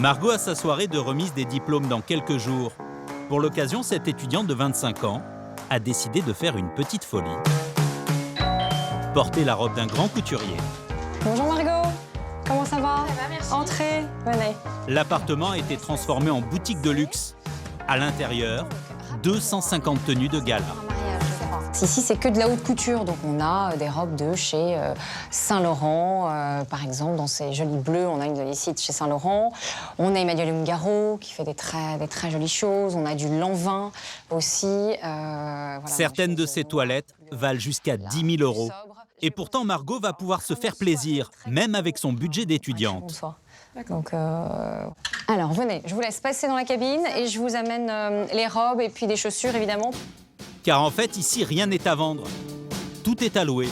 Margot a sa soirée de remise des diplômes dans quelques jours. Pour l'occasion, cette étudiante de 25 ans a décidé de faire une petite folie. Porter la robe d'un grand couturier. Bonjour Margot, comment ça va? Ça va, merci. Entrez, venez. L'appartement a été transformé en boutique de luxe. À l'intérieur, 250 tenues de gala. Ici, c'est que de la haute couture, donc on a des robes de chez Saint-Laurent, par exemple, dans ces jolis bleus, on a une ici de chez Saint-Laurent. On a Emmanuel Ungaro qui fait des très jolies choses. On a du Lanvin aussi. Voilà, Certaines de ces toilettes valent jusqu'à 10 000 €. Et pourtant, Margot va pouvoir se faire plaisir, même avec son budget d'étudiante. Donc, alors, venez, je vous laisse passer dans la cabine et je vous amène les robes et puis des chaussures, évidemment. Car en fait, ici, rien n'est à vendre. Tout est à louer.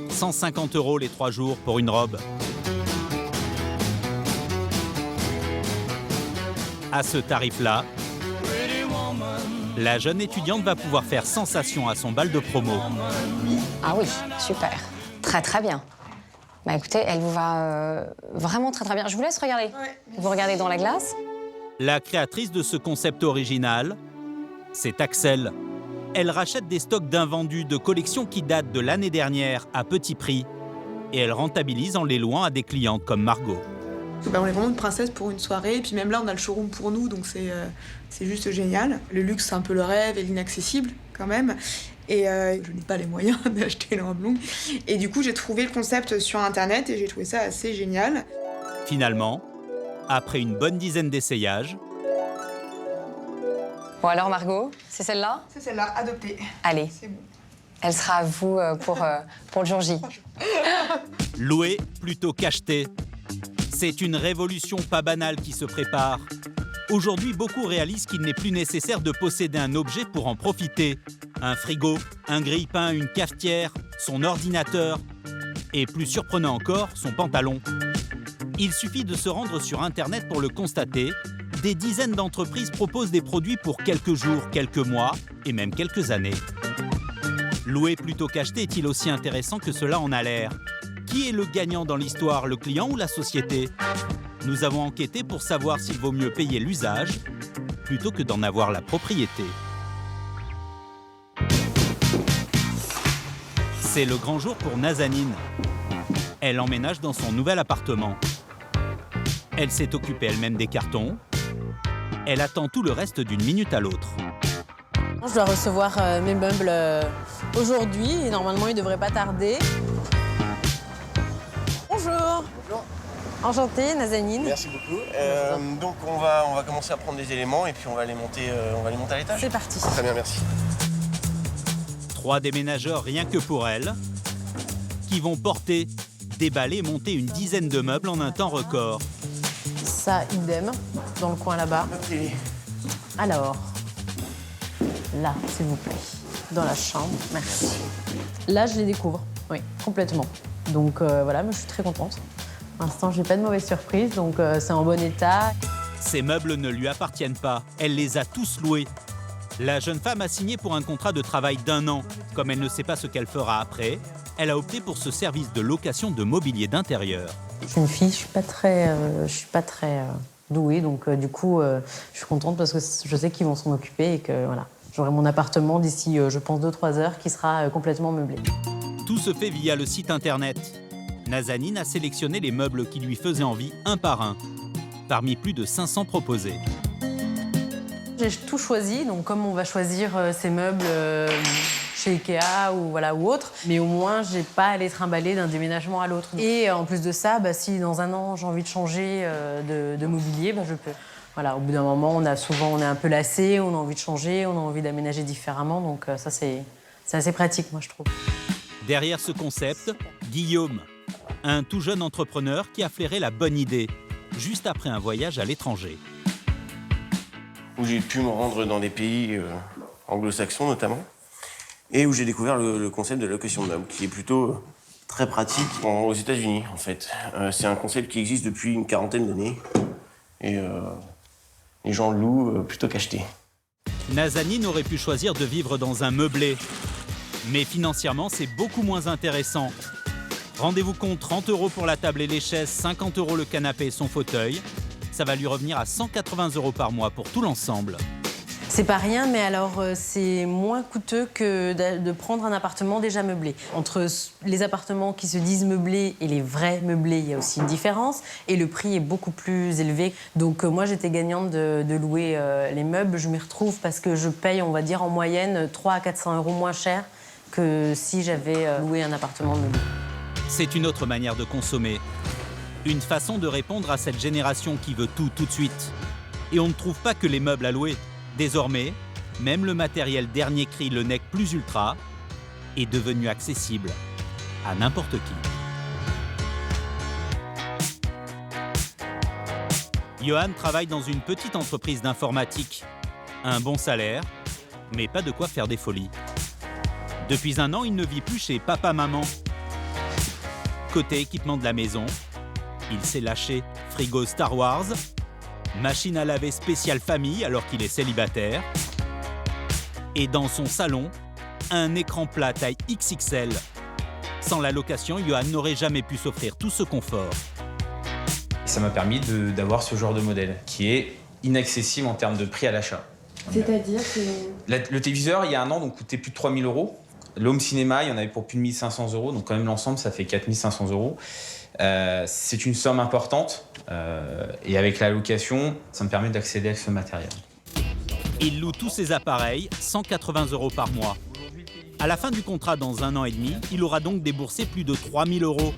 150 € les 3 jours pour une robe. À ce tarif-là, la jeune étudiante va pouvoir faire sensation à son bal de promo. Ah oui, super. Très bien. Bah écoutez, elle vous va vraiment très bien. Je vous laisse regarder. Ouais, vous regardez dans la glace. La créatrice de ce concept original, c'est Axel. Elle rachète des stocks d'invendus de collections qui datent de l'année dernière à petit prix et elle rentabilise en les louant à des clientes comme Margot. On est vraiment une princesse pour une soirée, et puis même là on a le showroom pour nous, donc c'est juste génial. Le luxe c'est un peu le rêve et l'inaccessible quand même, et je n'ai pas les moyens d'acheter une robe longue. Et du coup j'ai trouvé le concept sur internet et j'ai trouvé ça assez génial. Finalement, après une bonne dizaine d'essayages, Bon alors Margot, c'est celle-là? C'est celle-là, adoptée. Allez, C'est bon. elle sera à vous pour le jour J. louer plutôt qu'acheter. C'est une révolution pas banale qui se prépare. Aujourd'hui, beaucoup réalisent qu'il n'est plus nécessaire de posséder un objet pour en profiter. Un frigo, un grille-pain, une cafetière, son ordinateur et, plus surprenant encore, son pantalon. Il suffit de se rendre sur Internet pour le constater. Des dizaines d'entreprises proposent des produits pour quelques jours, quelques mois et même quelques années. Louer plutôt qu'acheter est-il aussi intéressant que cela en a l'air? Qui est le gagnant dans l'histoire, le client ou la société? Nous avons enquêté pour savoir s'il vaut mieux payer l'usage plutôt que d'en avoir la propriété. C'est le grand jour pour Nazanin. Elle emménage dans son nouvel appartement. Elle s'est occupée elle-même des cartons. Elle attend tout le reste d'une minute à l'autre. Je dois recevoir mes meubles aujourd'hui et normalement ils ne devraient pas tarder. Bonjour. Bonjour. Enchantée, Nazanin. Merci beaucoup. Donc on va commencer à prendre des éléments et puis on va les monter à l'étage. C'est parti. Très bien, merci. 3 déménageurs rien que pour elle, qui vont porter, déballer, monter une dizaine de meubles en un temps record. Ça, idem, dans le coin là-bas. Notez-les. Alors, là, s'il vous plaît, dans la chambre, merci. Là, je les découvre, oui, complètement. Donc voilà, moi je suis très contente. Pour l'instant, j'ai pas de mauvaise surprise, donc c'est en bon état. Ces meubles ne lui appartiennent pas, elle les a tous loués. La jeune femme a signé pour un contrat de travail d'1 an. Comme elle ne sait pas ce qu'elle fera après, elle a opté pour ce service de location de mobilier d'intérieur. Je suis une fille, je suis pas très douée, donc du coup, je suis contente parce que je sais qu'ils vont s'en occuper et que voilà, j'aurai mon appartement d'ici, je pense, 2-3 heures qui sera complètement meublé. Tout se fait via le site internet. Nazanin a sélectionné les meubles qui lui faisaient envie un par un, parmi plus de 500 proposés. J'ai tout choisi, donc comme on va choisir ces meubles chez Ikea ou, voilà, ou autre, mais au moins, j'ai pas à les trimballer d'un déménagement à l'autre. Et en plus de ça, si dans 1 an, j'ai envie de changer de mobilier, je peux. Voilà, au bout d'un moment, on est un peu lassé, on a envie de changer, on a envie d'aménager différemment, donc ça, c'est assez pratique, moi, je trouve. Derrière ce concept, Guillaume, un tout jeune entrepreneur qui a flairé la bonne idée, juste après un voyage à l'étranger. Où j'ai pu me rendre dans des pays anglo-saxons notamment, et où j'ai découvert le concept de location de meubles, qui est plutôt très pratique aux États-Unis en fait. C'est un concept qui existe depuis une 40aine d'années, et les gens louent plutôt qu'acheter. Nazanin aurait pu choisir de vivre dans un meublé, mais financièrement, c'est beaucoup moins intéressant. Rendez-vous compte, 30 € pour la table et les chaises, 50 € le canapé et son fauteuil. ça va lui revenir à 180 € par mois pour tout l'ensemble. C'est pas rien, mais alors c'est moins coûteux que de prendre un appartement déjà meublé. Entre les appartements qui se disent meublés et les vrais meublés, il y a aussi une différence. Et le prix est beaucoup plus élevé. Donc moi, j'étais gagnante de louer les meubles. Je m'y retrouve parce que je paye, on va dire, en moyenne 300 à 400 € moins cher que si j'avais loué un appartement meublé. C'est une autre manière de consommer. Une façon de répondre à cette génération qui veut tout de suite. Et on ne trouve pas que les meubles à louer. Désormais, même le matériel dernier cri, le NEC Plus Ultra, est devenu accessible à n'importe qui. Johan travaille dans une petite entreprise d'informatique. Un bon salaire, mais pas de quoi faire des folies. Depuis 1 an, il ne vit plus chez papa-maman. Côté équipement de la maison, il s'est lâché frigo Star Wars, machine à laver spéciale famille alors qu'il est célibataire. Et dans son salon, un écran plat taille XXL. Sans la location, Johan n'aurait jamais pu s'offrir tout ce confort. Ça m'a permis d'avoir ce genre de modèle qui est inaccessible en termes de prix à l'achat. C'est-à-dire que... Le téléviseur, il y a 1 an, donc coûtait plus de 3 000 €. L'home cinéma, il y en avait pour plus de 1 500 €, donc quand même l'ensemble, ça fait 4 500 €. C'est une somme importante et avec la location, ça me permet d'accéder à ce matériel. Il loue tous ses appareils, 180 € par mois. À la fin du contrat, dans 1 an et demi, il aura donc déboursé plus de 3 000 €.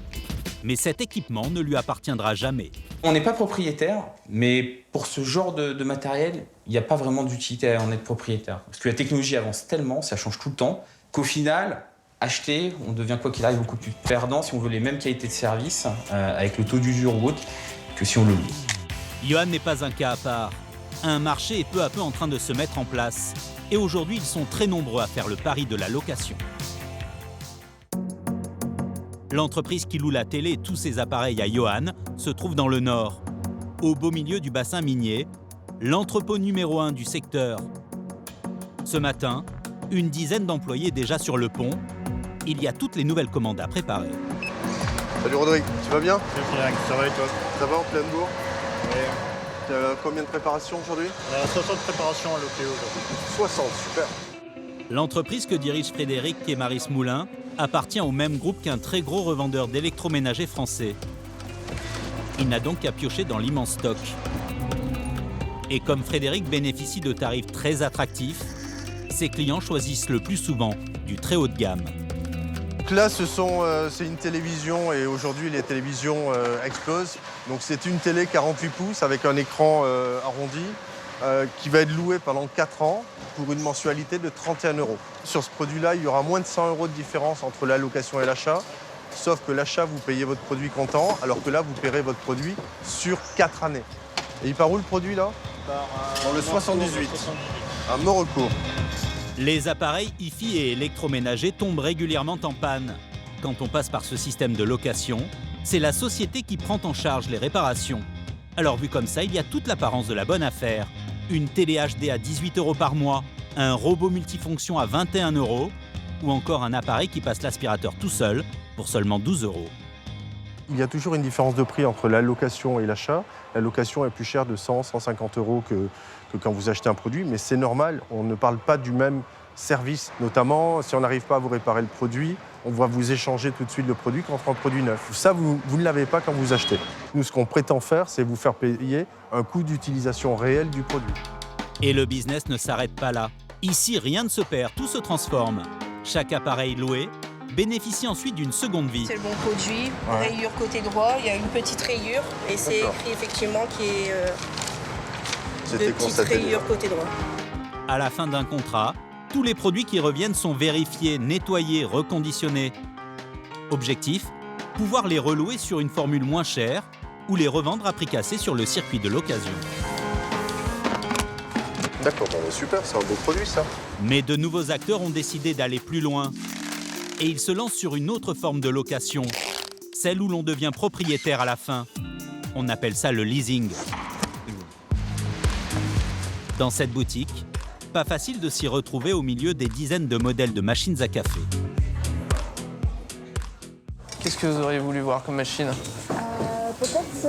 Mais cet équipement ne lui appartiendra jamais. On n'est pas propriétaire, mais pour ce genre de matériel, il n'y a pas vraiment d'utilité à en être propriétaire. Parce que la technologie avance tellement, ça change tout le temps, qu'au final, acheter, on devient quoi qu'il arrive beaucoup plus perdant si on veut les mêmes qualités de service, avec le taux d'usure ou autre, que si on le loue. Johan n'est pas un cas à part. Un marché est peu à peu en train de se mettre en place. Et aujourd'hui, ils sont très nombreux à faire le pari de la location. L'entreprise qui loue la télé et tous ses appareils à Johan se trouve dans le nord, au beau milieu du bassin minier, l'entrepôt numéro 1 du secteur. Ce matin, une dizaine d'employés déjà sur le pont. Il y a toutes les nouvelles commandes à préparer. Salut Rodrigue, tu vas bien? Bien, ça va et toi? Ça va en pleine bourre? Oui. Tu as combien de préparations aujourd'hui? 60 préparations à l'OPO aujourd'hui. 60, super. L'entreprise que dirigent Frédéric et Maris Moulin appartient au même groupe qu'un très gros revendeur d'électroménager français. Il n'a donc qu'à piocher dans l'immense stock. Et comme Frédéric bénéficie de tarifs très attractifs, ses clients choisissent le plus souvent du très haut de gamme. Donc là, c'est une télévision et aujourd'hui, les télévisions explosent. Donc c'est une télé 48 pouces avec un écran arrondi qui va être loué pendant 4 ans pour une mensualité de 31 €. Sur ce produit-là, il y aura moins de 100 € de différence entre la location et l'achat. Sauf que l'achat, vous payez votre produit comptant, alors que là, vous paierez votre produit sur 4 années. Et il part où le produit là? Dans le 78. À Meurecourt. Les appareils hi-fi et électroménagers tombent régulièrement en panne. Quand on passe par ce système de location, c'est la société qui prend en charge les réparations. Alors vu comme ça, il y a toute l'apparence de la bonne affaire. Une télé HD à 18 € par mois, un robot multifonction à 21 € ou encore un appareil qui passe l'aspirateur tout seul pour seulement 12 €. Il y a toujours une différence de prix entre la location et l'achat. La location est plus chère de 100, 150 € que quand vous achetez un produit, mais c'est normal, on ne parle pas du même service. Notamment, si on n'arrive pas à vous réparer le produit, on va vous échanger tout de suite le produit contre un produit neuf. Ça, vous ne l'avez pas quand vous achetez. Nous, ce qu'on prétend faire, c'est vous faire payer un coût d'utilisation réel du produit. Et le business ne s'arrête pas là. Ici, rien ne se perd, tout se transforme. Chaque appareil loué bénéficie ensuite d'une seconde vie. C'est le bon produit, rayure côté droit, il y a une petite rayure et c'est écrit effectivement qui est de petite rayure côté droit. À la fin d'un contrat, tous les produits qui reviennent sont vérifiés, nettoyés, reconditionnés. Objectif, pouvoir les relouer sur une formule moins chère ou les revendre à prix cassé sur le circuit de l'occasion. D'accord, super, c'est un beau produit ça. Mais de nouveaux acteurs ont décidé d'aller plus loin. Et ils se lancent sur une autre forme de location, celle où l'on devient propriétaire à la fin. On appelle ça le leasing. Dans cette boutique, pas facile de s'y retrouver au milieu des dizaines de modèles de machines à café. Qu'est-ce que vous auriez voulu voir comme machine? Peut-être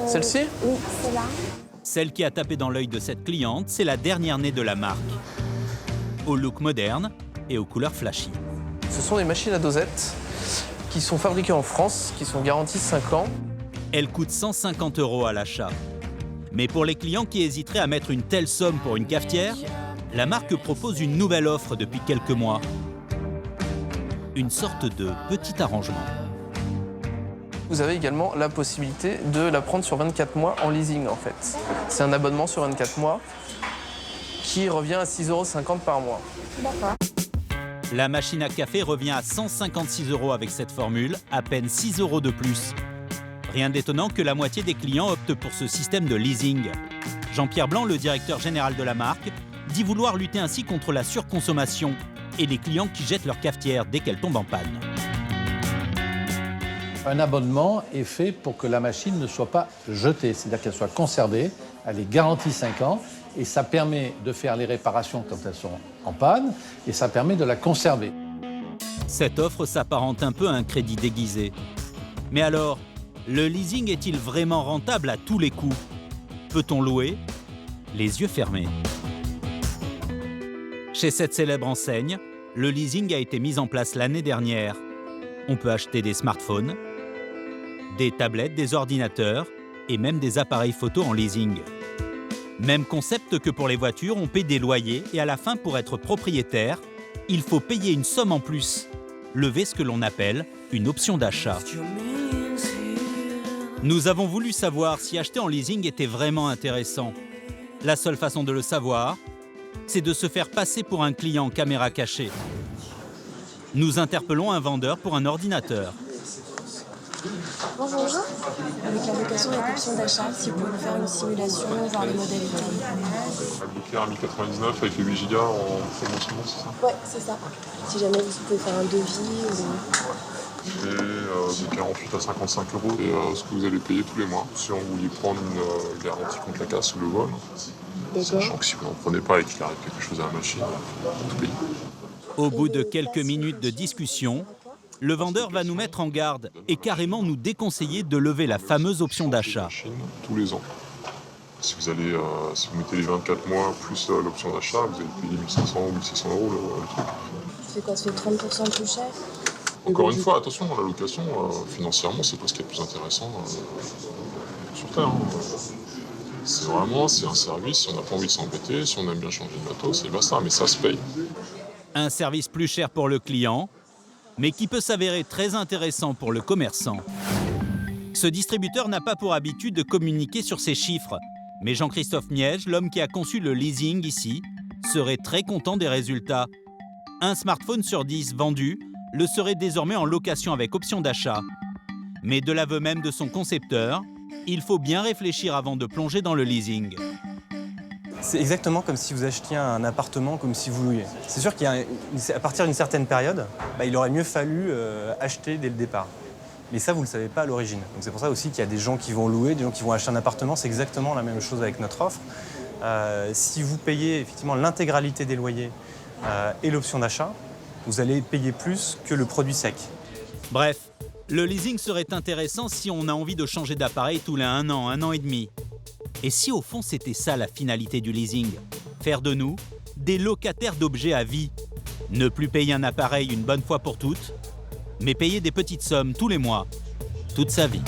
Celle-ci? Oui, c'est là. Celle qui a tapé dans l'œil de cette cliente, c'est la dernière née de la marque. Au look moderne et aux couleurs flashy. Ce sont des machines à dosette qui sont fabriquées en France, qui sont garanties 5 ans. Elle coûte 150 € à l'achat. Mais pour les clients qui hésiteraient à mettre une telle somme pour une cafetière, la marque propose une nouvelle offre depuis quelques mois. Une sorte de petit arrangement. Vous avez également la possibilité de la prendre sur 24 mois en leasing en fait. C'est un abonnement sur 24 mois qui revient à 6,50 € par mois. D'accord. La machine à café revient à 156 € avec cette formule, à peine 6 € de plus. Rien d'étonnant que la moitié des clients optent pour ce système de leasing. Jean-Pierre Blanc, le directeur général de la marque, dit vouloir lutter ainsi contre la surconsommation et les clients qui jettent leur cafetière dès qu'elle tombe en panne. Un abonnement est fait pour que la machine ne soit pas jetée, c'est-à-dire qu'elle soit conservée, elle est garantie 5 ans, et ça permet de faire les réparations quand elles sont en panne, et ça permet de la conserver. Cette offre s'apparente un peu à un crédit déguisé. Mais alors, le leasing est-il vraiment rentable à tous les coups? Peut-on louer les yeux fermés? Chez cette célèbre enseigne, le leasing a été mis en place l'année dernière. On peut acheter des smartphones, des tablettes, des ordinateurs et même des appareils photo en leasing. Même concept que pour les voitures, on paie des loyers et à la fin, pour être propriétaire, il faut payer une somme en plus, lever ce que l'on appelle une option d'achat. Nous avons voulu savoir si acheter en leasing était vraiment intéressant. La seule façon de le savoir, c'est de se faire passer pour un client caméra cachée. Nous interpellons un vendeur pour un ordinateur. Bonjour. Avec la location et l'option d'achat, si vous pouvez nous faire une simulation, voir les modalités. On a bloqué un 1099 avec les 8 Go en promotion, c'est ça? Ouais, c'est ça. Si jamais vous pouvez faire un devis ou... Et de 48 à 55 €, et ce que vous allez payer tous les mois. Si on voulait prendre une garantie contre la casse ou le vol, sachant que si vous n'en prenez pas et qu'il arrive quelque chose à la machine, on tout paye. Au bout de quelques minutes de discussion, le vendeur va nous mettre en garde et carrément nous déconseiller de lever la fameuse option d'achat. Tous les ans. Si vous mettez les 24 mois plus l'option d'achat, vous allez payer 1500 ou 1600 € le truc. C'est quoi, ça fait 30% plus cher? Encore une fois, attention, la location, financièrement, c'est pas ce qui est le plus intéressant sur Terre. C'est un service, si on n'a pas envie de s'embêter, si on aime bien changer de matos, c'est basta, mais ça se paye. Un service plus cher pour le client, mais qui peut s'avérer très intéressant pour le commerçant. Ce distributeur n'a pas pour habitude de communiquer sur ses chiffres, mais Jean-Christophe Miège, l'homme qui a conçu le leasing ici, serait très content des résultats. Un smartphone sur 10 vendu le serait désormais en location avec option d'achat. Mais de l'aveu même de son concepteur, il faut bien réfléchir avant de plonger dans le leasing. C'est exactement comme si vous achetiez un appartement, comme si vous louiez. C'est sûr qu'à partir d'une certaine période, il aurait mieux fallu acheter dès le départ. Mais ça, vous ne le savez pas à l'origine. Donc c'est pour ça aussi qu'il y a des gens qui vont louer, des gens qui vont acheter un appartement. C'est exactement la même chose avec notre offre. Si vous payez effectivement l'intégralité des loyers et l'option d'achat, vous allez payer plus que le produit sec. Bref, le leasing serait intéressant si on a envie de changer d'appareil tous les 1 an et demi. Et si au fond c'était ça la finalité du leasing? Faire de nous des locataires d'objets à vie. Ne plus payer un appareil une bonne fois pour toutes, mais payer des petites sommes tous les mois, toute sa vie.